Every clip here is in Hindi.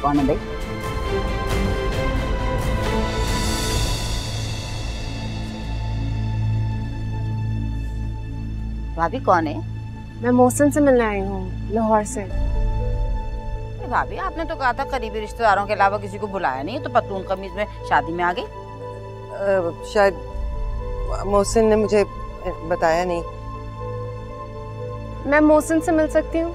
कौन है भाई? भाभी कौन है? मैं मोहसिन से मिलने आई हूँ, लाहौर से। भाभी आपने तो कहा था करीबी रिश्तेदारों के अलावा किसी को बुलाया नहीं, तो पतलून कमीज में शादी में आ गई। शायद मोहसिन ने मुझे बताया नहीं। मैं मोहसिन से मिल सकती हूँ?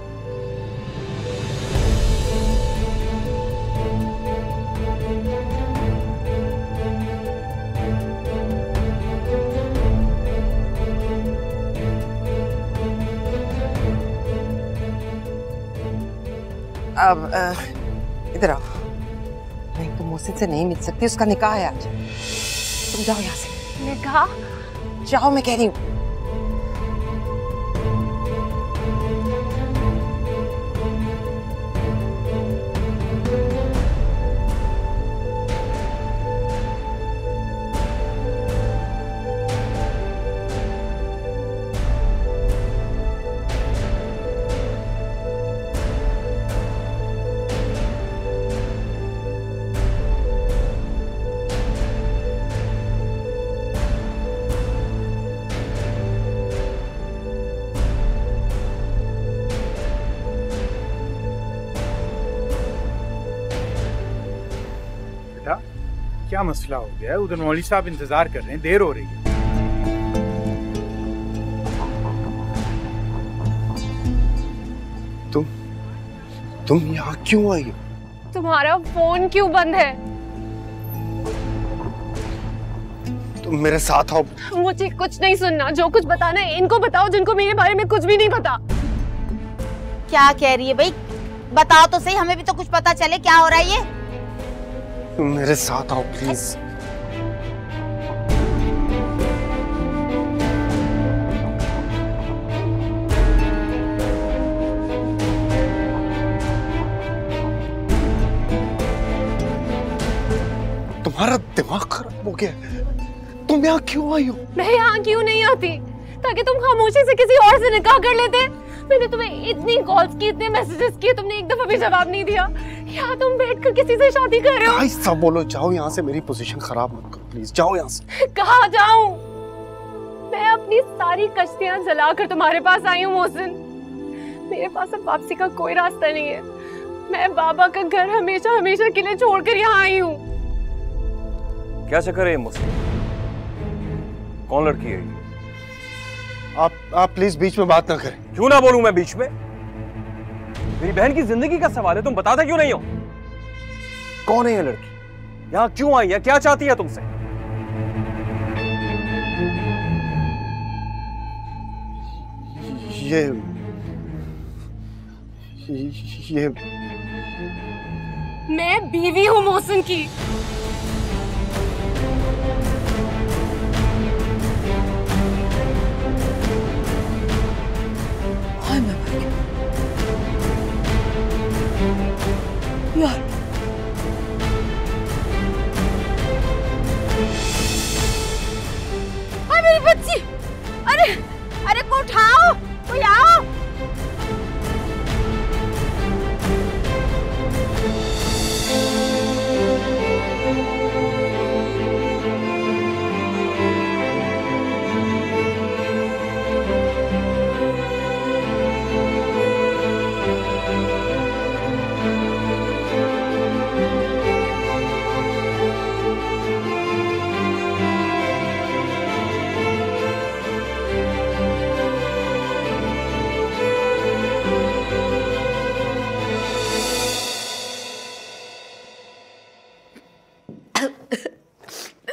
अब इधर आओ। नहीं, तुम मोहसिन से नहीं मिल सकती, उसका निकाह है आज। तुम जाओ यहाँ से। निकाह? जाओ, मैं कह रही हूँ। क्या मसला हो गया है? उधर मौलवी साहब इंतजार कर रहे हैं, देर हो रही है। तुम यहाँ क्यों आई हो? तुम्हारा फोन क्यों बंद है? तुम मेरे साथ आओ। मुझे कुछ नहीं सुनना, जो कुछ बताना है इनको बताओ, जिनको मेरे बारे में कुछ भी नहीं पता। क्या कह रही है भाई? बताओ तो सही, हमें भी तो कुछ पता चले क्या हो रहा है ये। तुम मेरे साथ आओ प्लीज। तुम्हारा दिमाग खराब हो गया। तुम यहाँ क्यों आई हो? मैं यहाँ क्यों नहीं आती? ताकि तुम खामोशी से किसी और से निकाह कर लेते। मैंने तुम्हें इतनी कॉल्स की, इतने मैसेजेस किए, तुमने एक दफा भी जवाब नहीं दिया। क्या तुम बैठकर किसी से शादी कर रहे हो? ऐसा बोलो, जाओ यहाँ से, मेरी पोजीशन खराब मत करो प्लीज, जाओ यहाँ से। कहाँ जाऊँ? मैं अपनी सारी कश्तियाँ जलाकर तुम्हारे पास आई हूँ मोहसिन। मेरे पास अब वापसी का कोई रास्ता नहीं है। मैं बाबा का घर हमेशा हमेशा के लिए छोड़कर यहाँ आई हूँ। क्या चक्कर है मोहसिन? कौन लड़की है ये? आप प्लीज बीच में बात ना करें। क्यों ना बोलूं मैं बीच में? मेरी बहन की जिंदगी का सवाल है, तुम बताते क्यों नहीं हो? कौन है ये लड़की? यहाँ क्यों आई है? क्या चाहती है तुमसे? ये मैं बीवी हूँ मोहसिन की। यार मेरी बच्ची, अरे अरे को उठाओ, कोई आओ।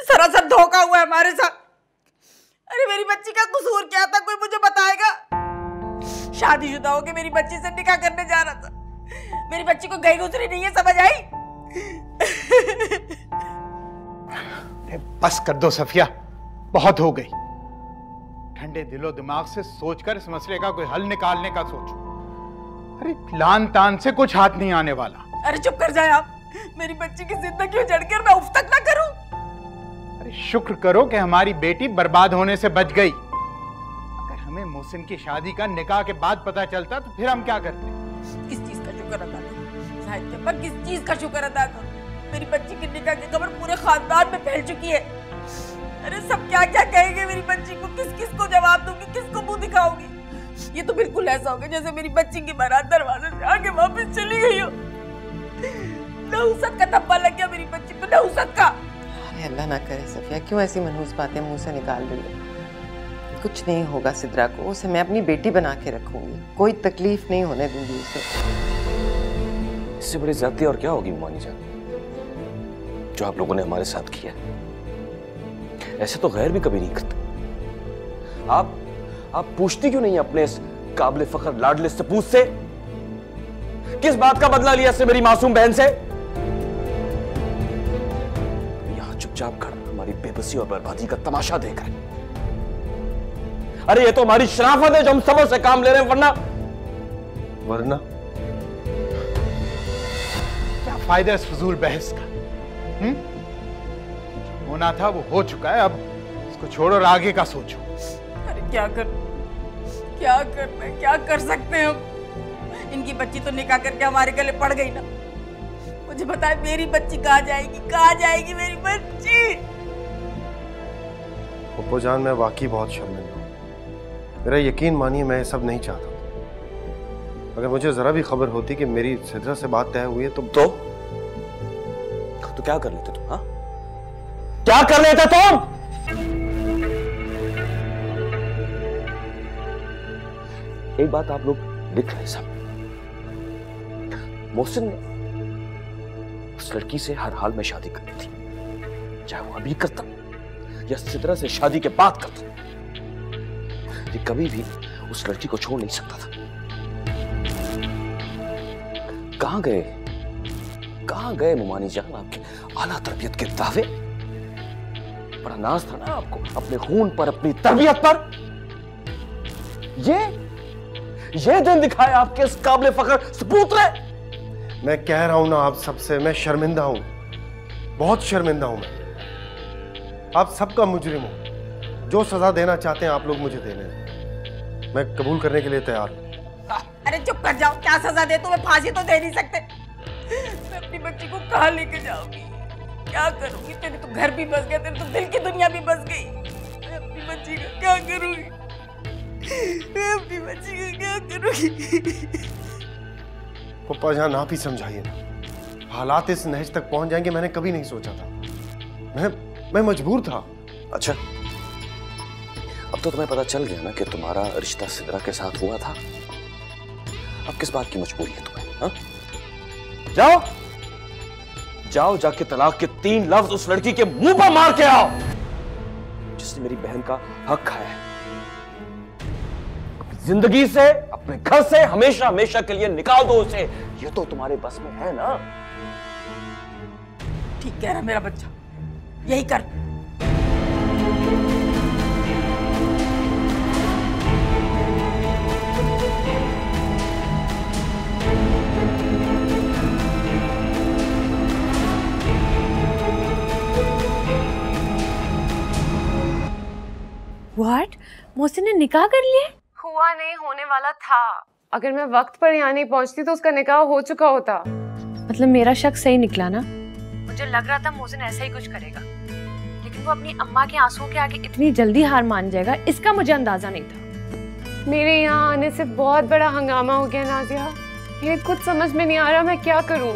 सरासर धोखा हुआ है हमारे साथ। अरे मेरी बच्ची का कसूर क्या था, कोई मुझे बताएगा? शादीशुदा होके मेरी बच्ची से निकाह करने जा रहा था। मेरी बच्ची को गई गुजरी नहीं है, समझ आई? बस कर दो सफिया, बहुत हो गई। ठंडे दिलो दिमाग से सोचकर इस मसले का कोई हल निकालने का सोचो। अरे लान तान से कुछ हाथ नहीं आने वाला। अरे चुप कर जाए आप। मेरी बच्ची की जिंदगी उजड़कर मैं उफ तक ना करूं। अरे शुक्र करो कि हमारी बेटी बर्बाद होने से बच गई। अगर हमें मोहसिन की शादी का निकाह के बाद पता चलता तो फिर हम क्या करते? किस चीज का शुक्र अदा करूं साहित्य पर, किस चीज का शुक्र अदा करूं? मेरी बच्ची की निकाह की खबर पूरे खानदान में फैल चुकी है। अरे सब क्या क्या कहेंगे मेरी बच्ची को, किस किस को जवाब दूंगी, किसको मुंह दिखाऊंगी? ये तो बिल्कुल ऐसा हो गया जैसे मेरी बच्ची की बारात दरवाजे से आके वापस चली गई हो। नहुसत का धब्बा लग गया मेरी बच्ची पे, नहुसत का। अरे अल्लाह ना करे सफिया, क्यों ऐसी मनहूस बातें मुंह से निकाल रही है? कुछ नहीं होगा सिद्रा को, उसे मैं अपनी बेटी बना के रखूंगी, कोई तकलीफ नहीं होने दूंगी उसे। इससे बड़ी ज्यादती और क्या होगी मुमानी जान, जो आप लोगों ने हमारे साथ किया? ऐसे तो गैर भी कभी नहीं करते। आप पूछती क्यों नहीं अपने इस काबिल फख्र लाडले सपूत से? किस बात का बदला लिया इससे मेरी मासूम बहन से? यहां चुपचाप खड़ा हमारी बेबसी और बर्बादी का तमाशा देख रहे। अरे ये तो हमारी शराफत है जो हम सबर से काम ले रहे हैं, वरना क्या फायदा इस फजूल बहस का? होना था वो हो चुका है, अब इसको छोड़ो और आगे का सोचो। अरे क्या करना है, क्या कर सकते हैं हम? इनकी बच्ची तो निकाह करके हमारे गले पड़ गई ना। मुझे बताए मेरी बच्ची कहाँ जाएगी मेरी बच्ची? पप्पू जान, मैं वाकई बहुत शर्मिंदा हूँ। मेरा यकीन मानिए, मैं ये सब नहीं चाहता। अगर मुझे जरा भी खबर होती कि मेरी सिद्रा से बात तय हुई है तो क्या कर लेते तुम? हाँ, क्या कर लेते तुम? एक बात आप लोग लिख रहे सब, मोहसिन ने उस लड़की से हर हाल में शादी करनी थी, चाहे वो अभी करता या सिद्रा से शादी के बाद करता। ये कभी भी उस लड़की को छोड़ नहीं सकता था। कहां गए मुमानी जान आपके आला तरबियत के दावे? बड़ा नाज था ना आपको अपने खून पर, अपनी तरबियत पर। ये दिन दिखाए आपके इस काबिल फख्र सपूत ने। मैं कह रहा हूं ना आप सबसे, मैं शर्मिंदा हूं, बहुत शर्मिंदा हूं। मैं आप सबका मुजरिम हूं। जो सजा देना चाहते हैं आप लोग मुझे देने, मैं कबूल करने के लिए तैयार हूं। अरे चुप कर जाओ, क्या सजा दे? तुम्हें फांसी तो दे नहीं सकते। मैं अपनी बच्ची को कहाँ लेके जाऊंगी, क्या करूंगी? तेरे तो घर भी बस गया, तेरे तो दिल की दुनिया भी बस गई। मैं अपनी बच्ची का क्या करूंगी? पप्पा जान, आप ही समझाइए ना। हालात इस नहज तक पहुंच जाएंगे मैंने कभी नहीं सोचा था। मैं मजबूर था। अच्छा, अब तो तुम्हें पता चल गया ना कि तुम्हारा रिश्ता सिद्रा के साथ हुआ था। अब किस बात की मजबूरी है तुम्हें? हाँ? जाओ जाके तलाक के 3 लफ्ज उस लड़की के मुंह पर मार के आओ जिसने मेरी बहन का हक खाया है। अपनी जिंदगी से, अपने घर से हमेशा हमेशा के लिए निकाल दो उसे। ये तो तुम्हारे बस में है ना? ठीक कह रहा मेरा बच्चा, यही कर। व्हाट? मोहसिन ने निकाह कर लिया? हुआ नहीं, होने वाला था। अगर मैं वक्त पर यहाँ नहीं पहुँचती तो उसका निकाह हो चुका होता। मतलब मेरा शक सही निकला ना? मुझे लग रहा था मोहसिन ऐसा ही कुछ करेगा, लेकिन वो अपनी अम्मा के आंसुओं के आगे इतनी जल्दी हार मान जाएगा, इसका मुझे अंदाजा नहीं था। मेरे यहाँ आने से बहुत बड़ा हंगामा हो गया नाजिया। मेरे कुछ समझ में नहीं आ रहा मैं क्या करूँ।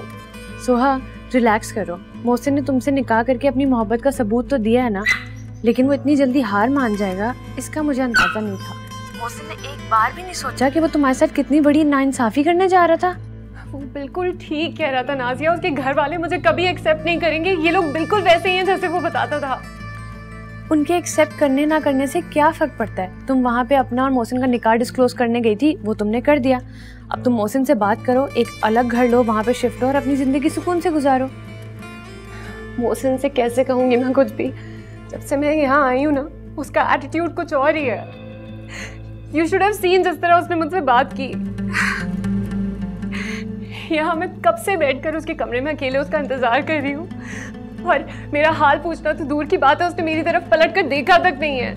सोहा, रिलैक्स करो। मोहसिन ने तुमसे निकाह करके अपनी मोहब्बत का सबूत तो दिया है ना, लेकिन वो इतनी जल्दी हार मान जाएगा इसका मुझे अंदाजा नहीं था। मोहसिन ने एक बार भी नहीं सोचा कि वो तुम्हारे साथ कितनी बड़ी नाइंसाफी करने जा रहा था। वो बिल्कुल ठीक कह रहा था नाजिया, उसके घर वाले मुझे कभी एक्सेप्ट नहीं करेंगे। ये लोग बिल्कुल वैसे ही हैं जैसे वो बताता था। उनके एक्सेप्ट करने ना करने से क्या फर्क पड़ता है? तुम वहाँ पे अपना और मोहसिन का निकाह डिस्क्लोज करने गई थी, वो तुमने कर दिया। अब तुम मोहसिन से बात करो, एक अलग घर लो, वहाँ पे शिफ्ट हो और अपनी जिंदगी सुकून से गुजारो। मोहसिन से कैसे कहूँगी मैं कुछ भी? जब से मैं यहाँ आई हूँ ना, उसका एटीट्यूड कुछ और ही है। You should have seen जिस तरह उसने मुझसे बात की। यहाँ मैं कब से बैठकर उसके कमरे में अकेले उसका इंतजार कर रही हूँ, और मेरा हाल पूछना तो दूर की बात है, उसने मेरी तरफ पलट कर देखा तक नहीं है।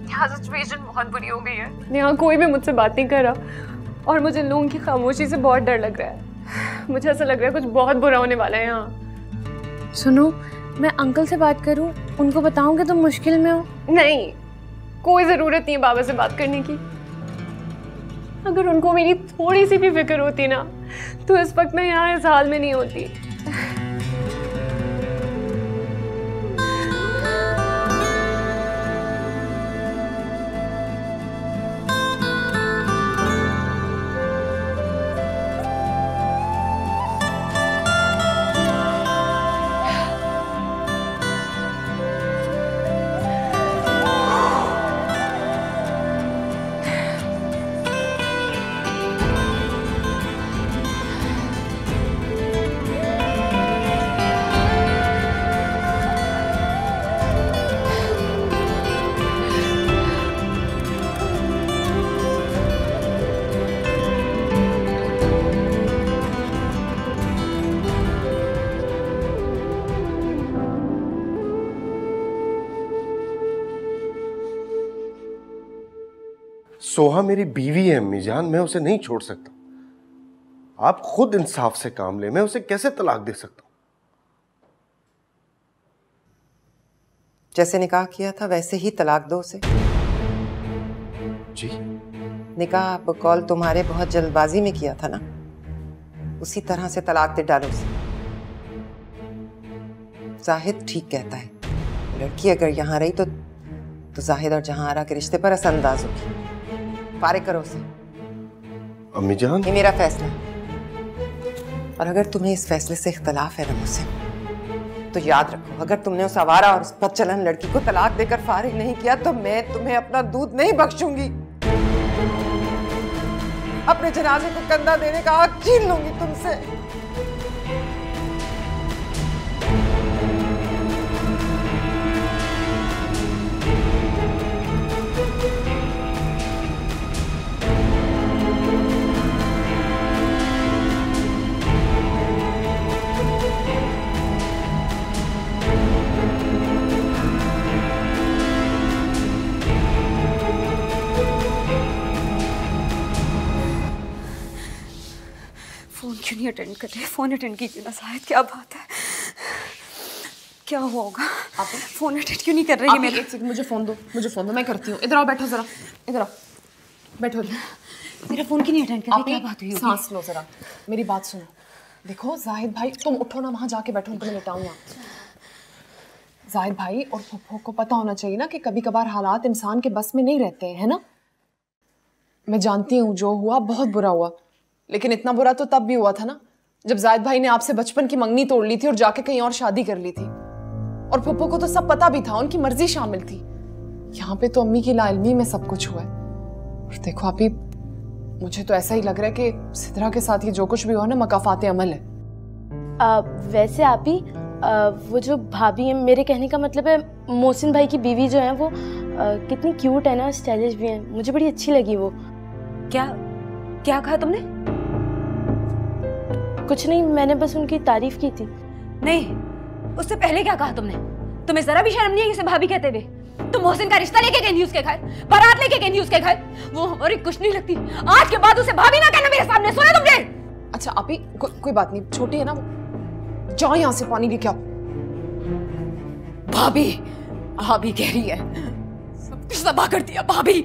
यहाँ सिचुएशन बहुत बुरी हो गई है। यहाँ कोई भी मुझसे बात नहीं कर रहा, और मुझे इन लोगों की खामोशी से बहुत डर लग रहा है। मुझे ऐसा लग रहा है कुछ बहुत बुरा होने वाला है यहाँ। सुनो, मैं अंकल से बात करूं, उनको बताऊं कि तुम मुश्किल में हो? नहीं, कोई ज़रूरत नहीं है बाबा से बात करने की। अगर उनको मेरी थोड़ी सी भी फिक्र होती ना, तो इस वक्त मैं यहाँ इस हाल में नहीं होती। सोहा मेरी बीवी है अम्मी जान, मैं उसे नहीं छोड़ सकता। आप खुद इंसाफ से काम ले, मैं उसे कैसे तलाक दे सकता हूं? जैसे निकाह किया था वैसे ही तलाक दो उसे। जी निकाह बकौल तुम्हारे बहुत जल्दबाजी में किया था ना, उसी तरह से तलाक दे डालो उसे। जाहिद ठीक कहता है, लड़की अगर यहाँ रही तो जाहिद और जहांआरा के रिश्ते पर असरअंदाज होगी। फारिग करो उसे। अम्मी जान, ये मेरा फैसला है, और अगर तुम्हें इस फैसले से इख्तलाफ है ना मुझसे, तो याद रखो, अगर तुमने उस आवारा और उस बदचलन लड़की को तलाक देकर फारिग नहीं किया तो मैं तुम्हें अपना दूध नहीं बख्शूंगी। अपने जनाजे को कंधा देने का हक छीन लूंगी तुमसे। फोन क्यों नहीं अटेंड कर रहे? फोन अटेंड कीजिए ना शायद। क्या बात है, क्या हुआ होगा? आप फोन अटेंड क्यों नहीं कर रही है मेरा? एक सेकंड, मुझे फोन दो, मैं करती हूँ। इधर आओ, बैठो जरा, इधर आओ, बैठो। मेरा फोन क्यों नहीं अटेंड कर रही? क्या बात हुई होगी? सांस लो जरा, मेरी बात सुनो। देखो जाहिद भाई, तुम उठो ना, वहां जाके बैठो, उनको मैं लेटाऊँ यहाँ। जाहिद भाई और फुफ्फो को पता होना चाहिए ना कि कभी कभार हालात इंसान के बस में नहीं रहते हैं, है ना? मैं जानती हूँ जो हुआ बहुत बुरा हुआ, लेकिन इतना बुरा तो तब भी हुआ था ना जब जाहिद भाई ने आपसे बचपन की मंगनी तोड़ ली थी और जाके कहीं और शादी कर ली थी। और फुफ्फो को तो सब पता भी था, उनकी मर्जी शामिल थी। यहाँ पे तो अम्मी की लाइल्मी में सब कुछ हुआ है। और देखो आप ही, मुझे तो ऐसा ही लग रहा है कि सिद्रा के साथ ये जो कुछ भी हुआ ना, मकाफाते अमल है। वैसे आप ही, वो जो भाभी है, मेरे कहने का मतलब है मोहसिन भाई की बीवी जो है वो कितनी क्यूट है ना, स्टाइलिश भी है, मुझे बड़ी अच्छी लगी वो। क्या क्या कहा तुमने? कुछ नहीं, मैंने बस उनकी तारीफ की थी। नहीं, उससे पहले क्या कहा तुमने? तुम्हें जरा भी शर्म नहीं है इसे भाभी कहते हुए? तुम मोहसिन का रिश्ता लेके गई थी उसके घर, बारात लेके गई थी उसके घर, वो हमारी कुछ नहीं लगती। आज के बाद उसे भाभी ना कहना मेरे सामने, सुना तुमने? अच्छा आप ही, कोई बात नहीं, छोटी है ना, जाओ यहाँ से, पानी लेके आओ। भाभी भाभी कह रही है, सब कुछ तबाह कर दिया भाभी।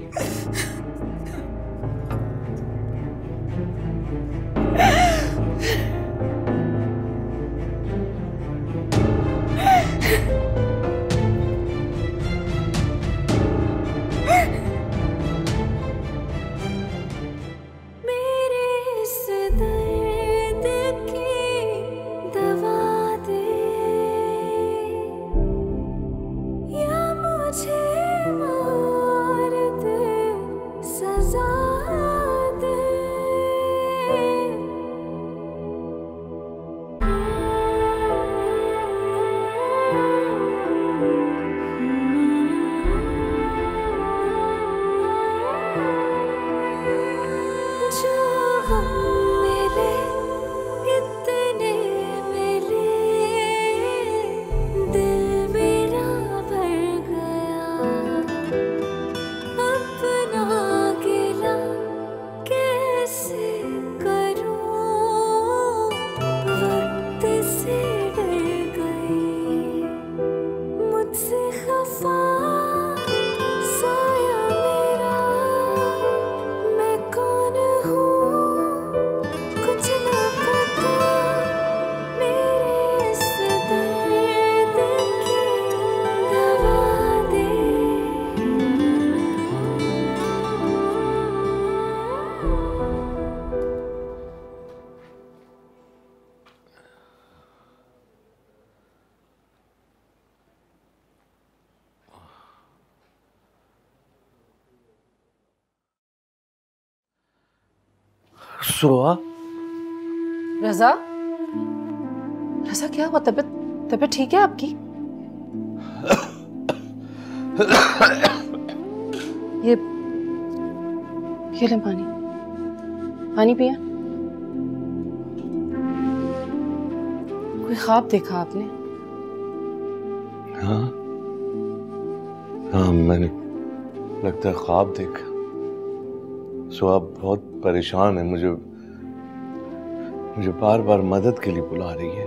सुहा, रजा, रजा क्या हुआ? तबीयत ठीक है आपकी? ये ले पानी पिया। कोई ख्वाब देखा आपने? हाँ मैंने लगता है ख्वाब देखा। सुहा बहुत परेशान है, मुझे बार बार मदद के लिए बुला रही है।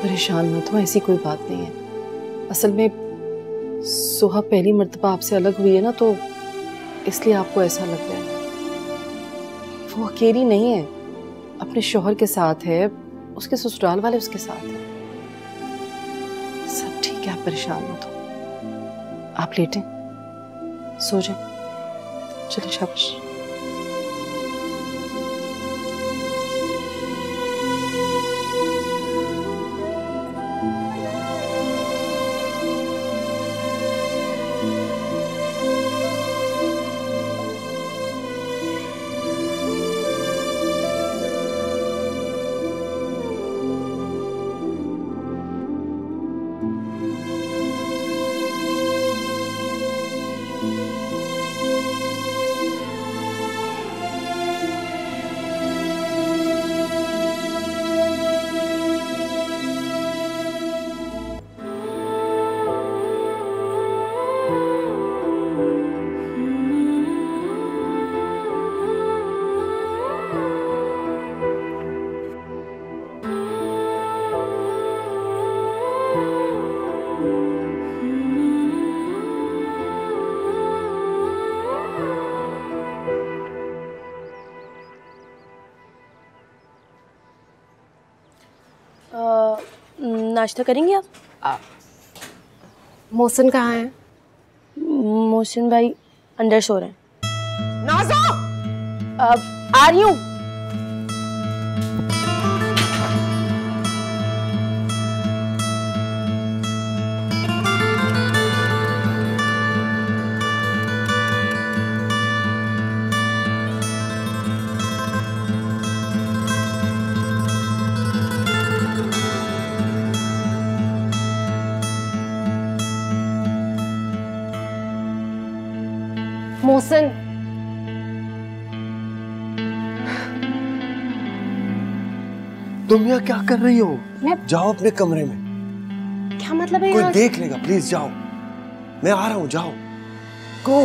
परेशान मत हो, ऐसी कोई बात नहीं है। असल में सुहा पहली मर्तबा आपसे अलग हुई है ना, तो इसलिए आपको ऐसा लग रहा है। वो अकेली नहीं है, अपने शौहर के साथ है, उसके ससुराल वाले उसके साथ हैं। सब ठीक है, आप परेशान मत हो। आप लेटें, सो जाएं। चलिए शाबाश। नाश्ता करेंगे आप? मोहसिन कहाँ है? मोहसिन भाई अंदर सो रहे हैं। नाज़ो! आ रही हूँ। मोहसिन, तुम यहाँ क्या कर रही हो? मैं- जाओ अपने कमरे में, क्या मतलब है कोई यहाँ? देख लेगा। प्लीज जाओ, मैं आ रहा हूँ, जाओ। गो।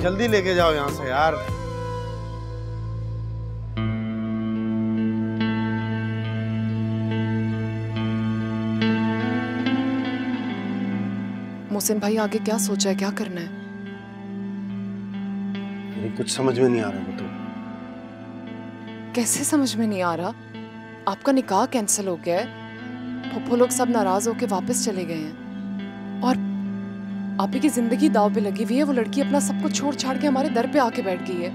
जल्दी लेके जाओ यहाँ से यार। मोहसिन भाई आगे क्या सोचा है, क्या करना है? कुछ समझ में नहीं आ रहा। तो कैसे समझ में नहीं आ रहा? आपका निकाह कैंसिल हो गया है, फुफ्फो लोग सब नाराज होके वापस चले गए हैं और आप ही की जिंदगी दाव पे लगी हुई है। वो लड़की अपना सब कुछ छोड़ छाड़ के हमारे दर पे आके बैठ गई है।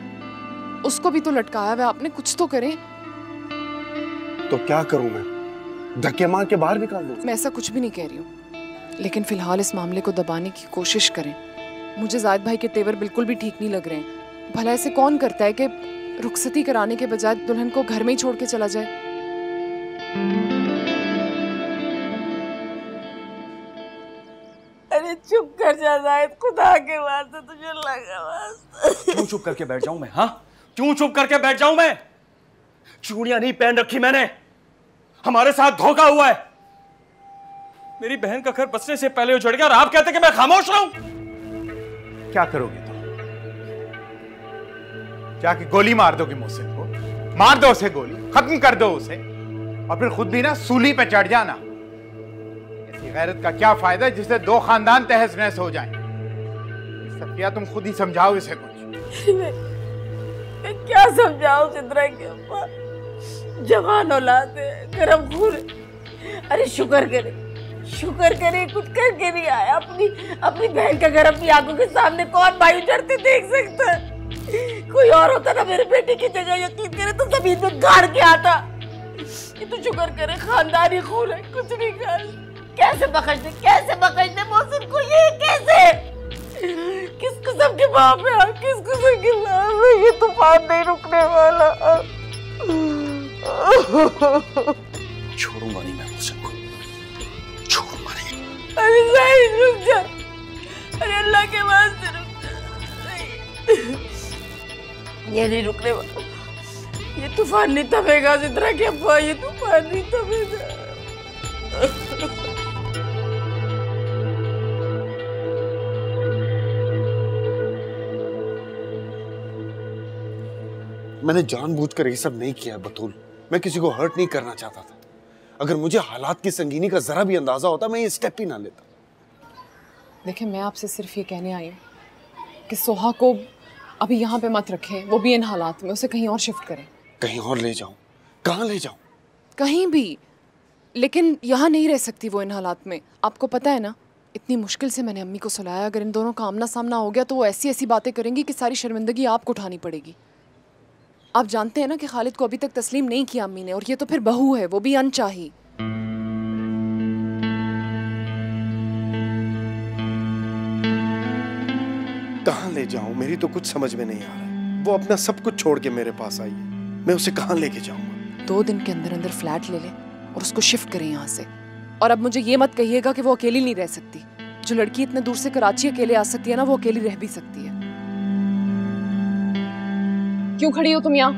उसको भी तो लटकाया हुआ है आपने, कुछ तो करें। तो क्या करूं मैं? धक्के मार के बाहर निकाल दूं? मैं ऐसा कुछ भी नहीं कह रही हूँ, लेकिन फिलहाल इस मामले को दबाने की कोशिश करें। मुझे जाहिद भाई के तेवर बिल्कुल भी ठीक नहीं लग रहे हैं। भला ऐसे कौन करता है कि रुखसती कराने के बजाय दुल्हन को घर में ही छोड़ के चला जाए? अरे चुप कर जा जाहिद, खुदा के वास्ते तुझे लगा वास्ते। क्यों चुप करके बैठ जाऊं मैं? हाँ, क्यों चुप करके बैठ जाऊं मैं? चूड़ियां नहीं पहन रखी मैंने, हमारे साथ धोखा हुआ है। मेरी बहन का घर बसने से पहले उजड़ गया और आप कहते कि मैं खामोश रहूं? क्या करोगे तुम? जाके गोली मार दोगे मोहसिन को? मार दो उसे गोली, खत्म कर दो उसे, और फिर खुद भी ना सूली पे चढ़ जाना। ऐसी गैरत का क्या फायदा है जिससे दो खानदान तहस नहस हो जाएं? सफिया तुम खुद ही समझाओ इसे कुछ। मैं क्या समझाऊं सिद्रा के अब्बा? जवान औलाद है, गरम खून है। अरे शुक्र करे कुछ करके नहीं आया। अपनी बहन का घर अपनी आंखों के सामने कौन भाई उजड़ते देख सकता है? कोई और होता ना मेरे बेटे की जगह यकीन करे तो जमीन में गाड़ के आता। ये तो शुक्र करे खानदानी खून है, कुछ नहीं कर। कैसे बख्श दे मोहसिन को? ये कैसे? किस किस्म के बाप है आप? किस किस्म की लाल है? ये तूफान नहीं रुकने वाला। छोड़ूंगा नहीं मैं मोहसिन को, छोड़ूंगा नहीं। अरे जाहिद रुक जा, अरे अल्लाह के वास्ते रुक जा। ये नहीं रुकने वाला, ये तूफान नहीं थमेगा सिद्रा के अब्बा, ये तूफान नहीं थमेगा। मैंने जानबूझकर ये सब नहीं किया बतूल। मैं किसी को हर्ट नहीं करना चाहता था। अगर मुझे हालात की संगीनी का जरा भी अंदाजा होता मैं ये स्टेप ही ना लेता। देखिए, मैं आपसे सिर्फ ये कहने आई हूँ कि सोहा को अभी यहाँ पे मत रखें, वो भी इन हालात में। उसे कहीं और शिफ्ट करें। कहीं और ले जाऊं? कहाँ ले जाऊं? कहीं भी, लेकिन यहाँ नहीं रह सकती वो इन हालात में। आपको पता है ना, इतनी मुश्किल से मैंने अम्मी को सुलाया। अगर इन दोनों का आमना सामना हो गया तो वो ऐसी ऐसी बातें करेंगी कि सारी शर्मिंदगी आपको उठानी पड़ेगी। आप जानते हैं ना कि खालिद को अभी तक तस्लीम नहीं किया अम्मी ने, और ये तो फिर बहू है, वो भी अनचाही। कहाँ ले जाऊं? मेरी तो कुछ समझ में नहीं आ रहा है। वो अपना सब कुछ छोड़ के मेरे पास आई है, मैं उसे कहाँ लेके जाऊंगा? 2 दिन के अंदर अंदर फ्लैट ले लें और उसको शिफ्ट करें यहाँ से। और अब मुझे ये मत कहिएगा कि वो अकेली नहीं रह सकती। जो लड़की इतने दूर से कराची अकेले आ सकती है ना, वो अकेली रह भी सकती है। क्यों खड़ी हो तुम यहाँ?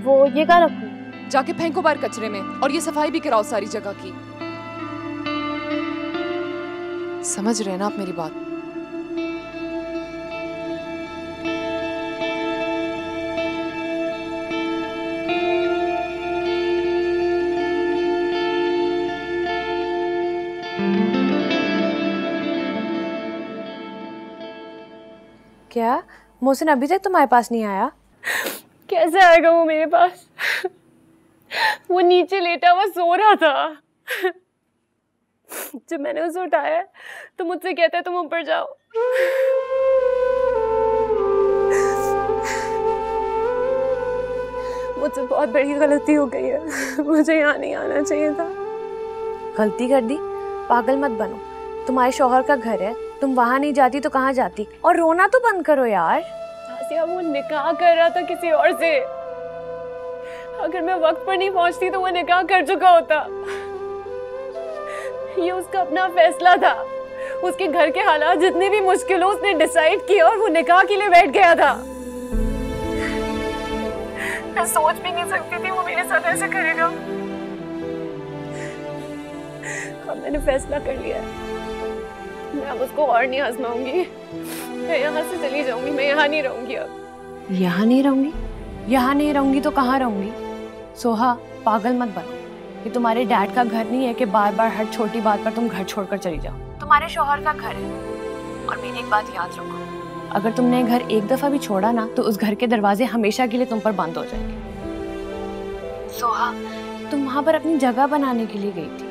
वो ये कहाँ रखूं? जाके फेंको बाहर कचरे में, और ये सफाई भी कराओ सारी जगह की। समझ रहे हैं ना आप मेरी बात? क्या मोहसिन अभी तक तुम्हारे पास नहीं आया? कैसे आएगा वो मेरे पास? वो नीचे लेटा हुआ सो रहा था। जब मैंने उसे उठाया तो मुझसे कहता है तुम ऊपर जाओ। मुझसे बहुत बड़ी गलती हो गई है, मुझे यहाँ नहीं आना चाहिए था। गलती कर दी? पागल मत बनो, तुम्हारे शौहर का घर है, तुम वहां नहीं जाती तो कहाँ जाती? और रोना तो बंद करो यार। आसिया, वो निकाह कर रहा था किसी और से। अगर मैं वक्त पर नहीं पहुंचती तो वो निकाह कर चुका होता। ये उसका अपना फैसला था। उसके घर के हालात जितने भी मुश्किल हो उसने डिसाइड किया और वो निकाह के लिए बैठ गया था। मैं सोच भी नहीं सकती थी वो मेरे साथ ऐसे करेगा। अब मैंने फैसला कर लिया है, मैं अब उसको और नहीं आजमाऊंगी। मैं यहाँ से चली जाऊंगी, मैं यहाँ नहीं रहूंगी अब। यहाँ नहीं रहूंगी? यहाँ नहीं रहूंगी तो कहाँ रहूंगी? सोहा, पागल मत बनो। ये तुम्हारे डैड का घर नहीं है कि बार बार हर छोटी बात पर तुम घर छोड़कर चली जाओ। तुम्हारे शौहर का घर है। और मेरी एक बात याद रखो, अगर तुमने घर एक दफा भी छोड़ा ना तो उस घर के दरवाजे हमेशा के लिए तुम पर बंद हो जाएंगे। सोहा, तुम वहां पर अपनी जगह बनाने के लिए गई थी,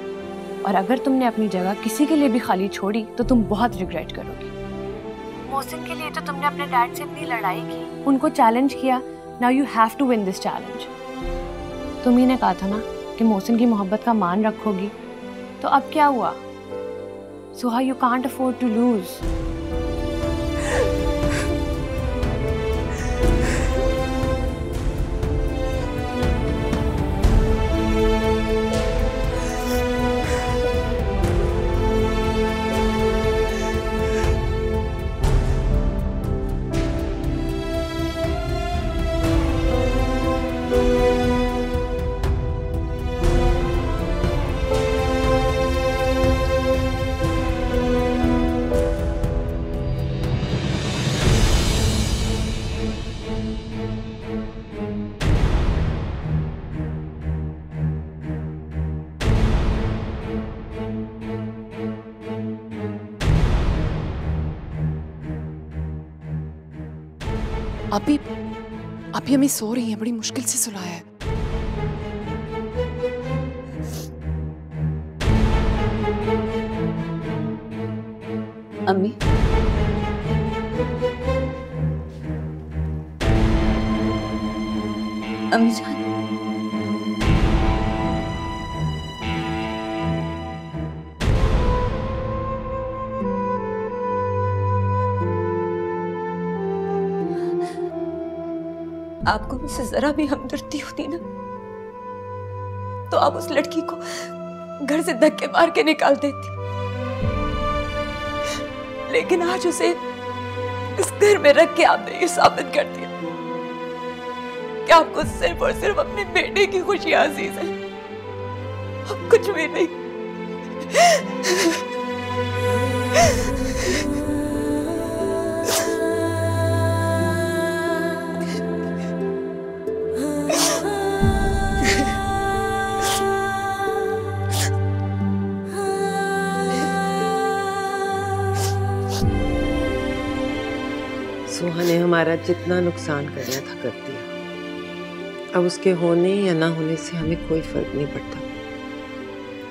और अगर तुमने अपनी जगह किसी के लिए भी खाली छोड़ी तो तुम बहुत रिग्रेट करोगी। मोहसिन के लिए तो तुमने अपने डैड से इतनी लड़ाई की, उनको चैलेंज किया। Now you have to win this challenge. तुम ही ने कहा था ना कि मोहसिन की मोहब्बत का मान रखोगी, तो अब क्या हुआ? Soha, you can't afford to lose. अभी अम्मी सो रही हैं, बड़ी मुश्किल से सुलाया है। अम्मी, अम्मी जान, आपको मुझसे जरा भी हमदर्दी होती ना, तो आप उस लड़की को घर से धक्के मार के निकाल देती। लेकिन आज उसे इस घर में रख के आपने ये साबित कर दिया कि आपको सिर्फ और सिर्फ अपने बेटे की खुशी अजीज है, अब कुछ भी नहीं। सोहा ने हमारा जितना नुकसान करना था कर दिया। अब उसके होने या ना होने से हमें कोई फर्क नहीं पड़ता।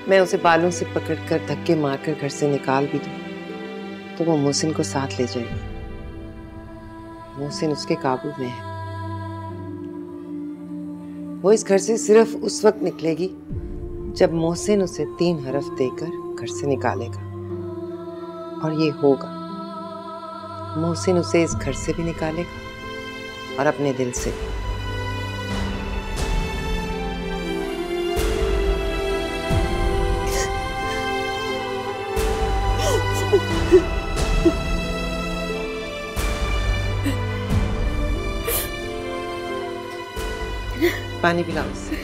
मैं उसे बालों से पकड़कर धक्के मारकर घर से निकाल भी दूं तो वो मोहसिन को साथ ले जाएगी। मोहसिन उसके काबू में है। वो इस घर से सिर्फ उस वक्त निकलेगी जब मोहसिन उसे 3 हरफ देकर घर से निकालेगा, और ये होगा। मोहसिन उसे इस घर से भी निकालेगा और अपने दिल से भी। पानी पिलाओ उसे।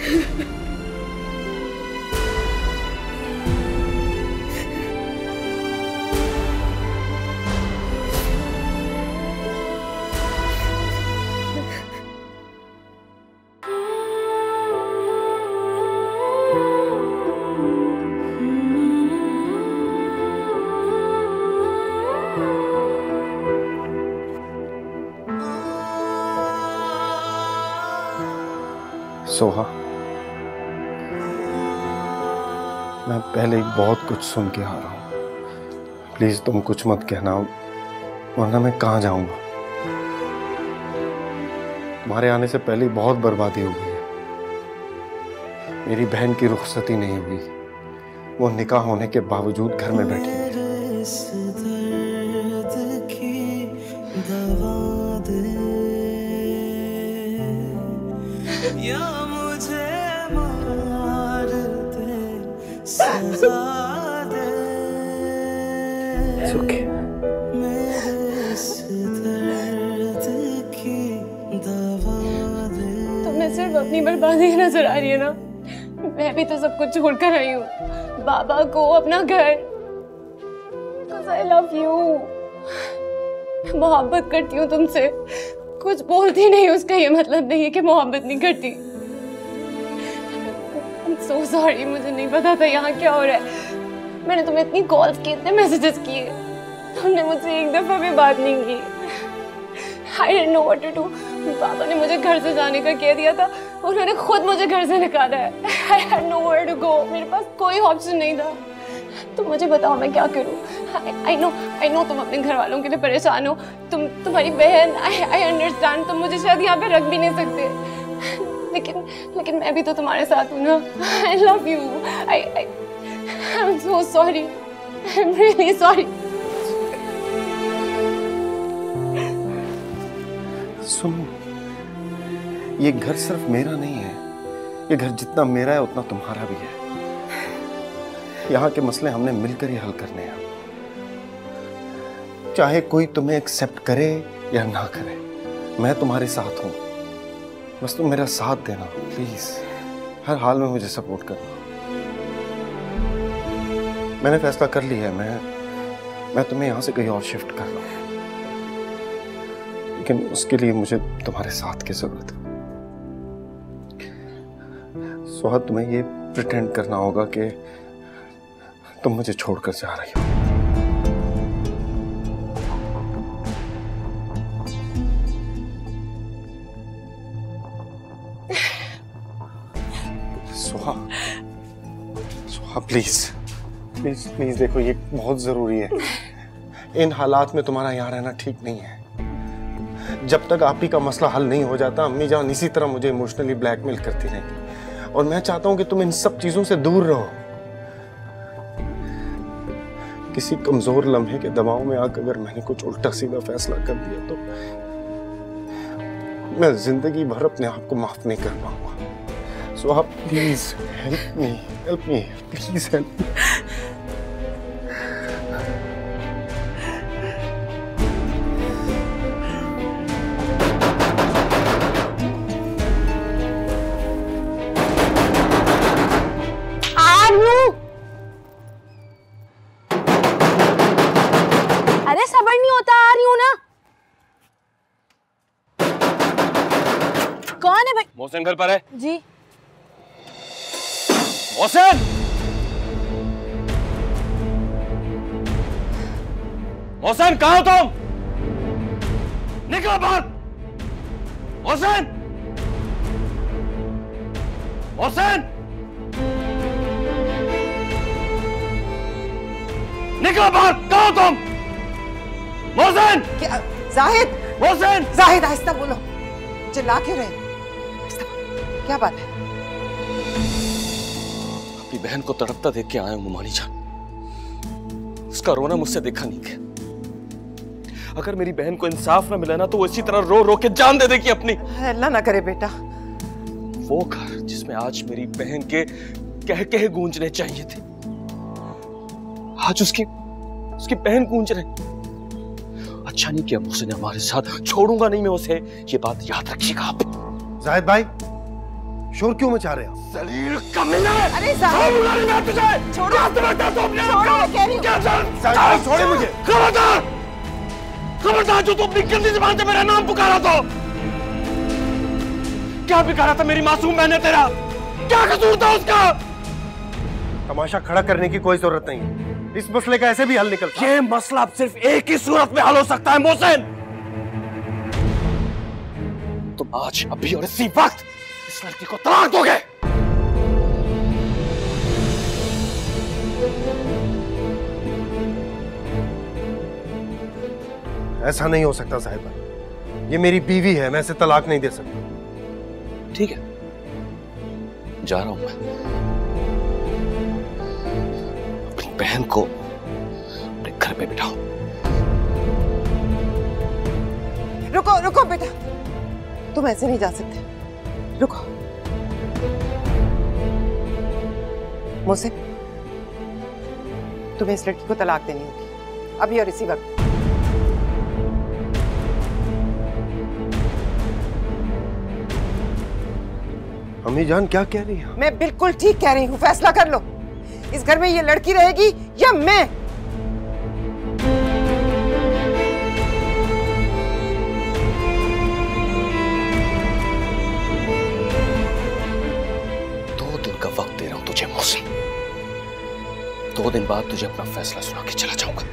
सोहा, मैं पहले ही बहुत कुछ सुन के आ रहा हूँ। प्लीज तुम कुछ मत कहना, वरना मैं कहाँ जाऊंगा। तुम्हारे आने से पहले ही बहुत बर्बादी हो गई है। मेरी बहन की रुखसती नहीं हुई, वो निकाह होने के बावजूद घर में बैठी है। Okay. तुम्हें सिर्फ अपनी बर्बादी नजर आ रही है ना? मैं भी तो सब कुछ छोड़कर आई हूँ, बाबा को, अपना घर। Because I love you. मोहब्बत करती हूँ तुमसे, कुछ बोलती नहीं उसका ये मतलब नहीं है कि मोहब्बत नहीं करती। I'm so sorry, मुझे नहीं पता था यहाँ क्या हो रहा है। मैंने तुम्हें इतनी कॉल्स की, इतने मैसेजेस किए, तुमने मुझसे एक दफा भी बात नहीं की। I didn't know what to do. पापा ने मुझे घर से जाने का कह दिया था, उन्होंने खुद मुझे घर से निकाला है। I had nowhere to go. मेरे पास कोई ऑप्शन नहीं था। तुम मुझे बताओ मैं क्या करूं? I know तुम अपने घर वालों के लिए परेशान हो, तुम्हारी बहन। I understand, तुम मुझे शायद यहाँ पे रख भी नहीं सकते, लेकिन मैं भी तो तुम्हारे साथ हूँ ना। I love you. I'm so sorry. I'm really sorry. सुनो, ये घर सिर्फ मेरा नहीं है। ये घर जितना मेरा है उतना तुम्हारा भी है। यहाँ के मसले हमने मिलकर ही हल करने हैं। चाहे कोई तुम्हें एक्सेप्ट करे या ना करे, मैं तुम्हारे साथ हूँ। बस तुम मेरा साथ देना प्लीज। हर हाल में मुझे सपोर्ट करना। मैंने फैसला कर लिया है, मैं तुम्हें यहाँ से कहीं और शिफ्ट कर रहा हूँ, लेकिन उसके लिए मुझे तुम्हारे साथ की जरूरत है। सोहा, तुम्हें ये प्रिटेंड करना होगा कि तुम मुझे छोड़कर जा रही हो। Soha, Soha please please please देखो, ये बहुत जरूरी है। इन हालात में तुम्हारा यहाँ रहना ठीक नहीं है। जब तक आप ही का मसला हल नहीं हो जाता, अम्मी जान इसी तरह मुझे इमोशनली ब्लैकमेल करती रहेंगी, और मैं चाहता हूं कि तुम इन सब चीजों से दूर रहो। किसी कमजोर लम्हे के दबाव में आकर अगर मैंने कुछ उल्टा सीधा फैसला कर दिया तो मैं जिंदगी भर अपने आप को माफ नहीं कर पाऊंगा। सो आप please help me, please help me. अरे सबर नहीं होता, आ रही हूँ ना। कौन है भाई? मोहसिन घर पर है जी। मोहसिन, मोहसिन कहाँ हो तुम? निकलो बाहर। मोहसिन, मोहसिन निकलो बाहर। कहाँ हो तुम? मोहसिन! क्या जाहिद? मोहसिन! जाहिद आहिस्ता बोलो, चिल्ला क्यों रहे? आहिस्ता बोलो, क्या बात है? अपनी बहन को तड़पता देख के आया हूं मुमानी जान। उसका रोना मुझसे देखा नहीं गया। अगर मेरी बहन को इंसाफ न मिला ना तो वो इसी तरह रो रो के जान दे देगी अपनी। अल्लाह ना करे बेटा। वो घर जिसमें आज मेरी बहन के कह कह गूंजने चाहिए थे, आज उसकी बहन गूंज रहे। अच्छा नहीं किया मुझसे ने हमारे साथ। छोड़ूंगा नहीं मैं उसे, ये बात याद रखिएगा आप। जाहिद भाई, शोर क्यों मचा रहे हो? जलील कमीना! अरे जाहिद, मैं तुझे छोड़ो, छोड़ो, मैं कह रही हूँ। जाहिद, छोड़े मुझे। खबरदार, खबरदार, जो तू अपनी गंदी जुबान से मेरा नाम पुकारा तो क्या बिगाड़ा था मेरी मासूम बहन ने तेरा? क्या कसूर था उसका? तमाशा खड़ा करने की कोई जरूरत नहीं है। इस मसले का ऐसे भी हल निकलता है। ये मसला अब सिर्फ एक ही सूरत में हल हो सकता है मोहसिन। तुम आज अभी और इसी वक्त इस लड़की को तलाक दोगे। ऐसा नहीं हो सकता साहिब भाई, ये मेरी बीवी है, मैं इसे तलाक नहीं दे सकता। ठीक है, जा रहा हूं मैं। अपनी बहन को अपने घर पे बिठाओ। रुको रुको बेटा, तुम ऐसे नहीं जा सकते, रुको। मोहसिन, तुम्हें इस लड़की को तलाक देनी होगी अभी और इसी वक्त। अम्मी जान क्या कह रही है? मैं बिल्कुल ठीक कह रही हूँ, फैसला कर लो। इस घर में ये लड़की रहेगी या मैं? का वक्त दे रहा हूं तुझे मोहसिन। 2 दिन बाद तुझे अपना फैसला सुना के चला जाऊंगा।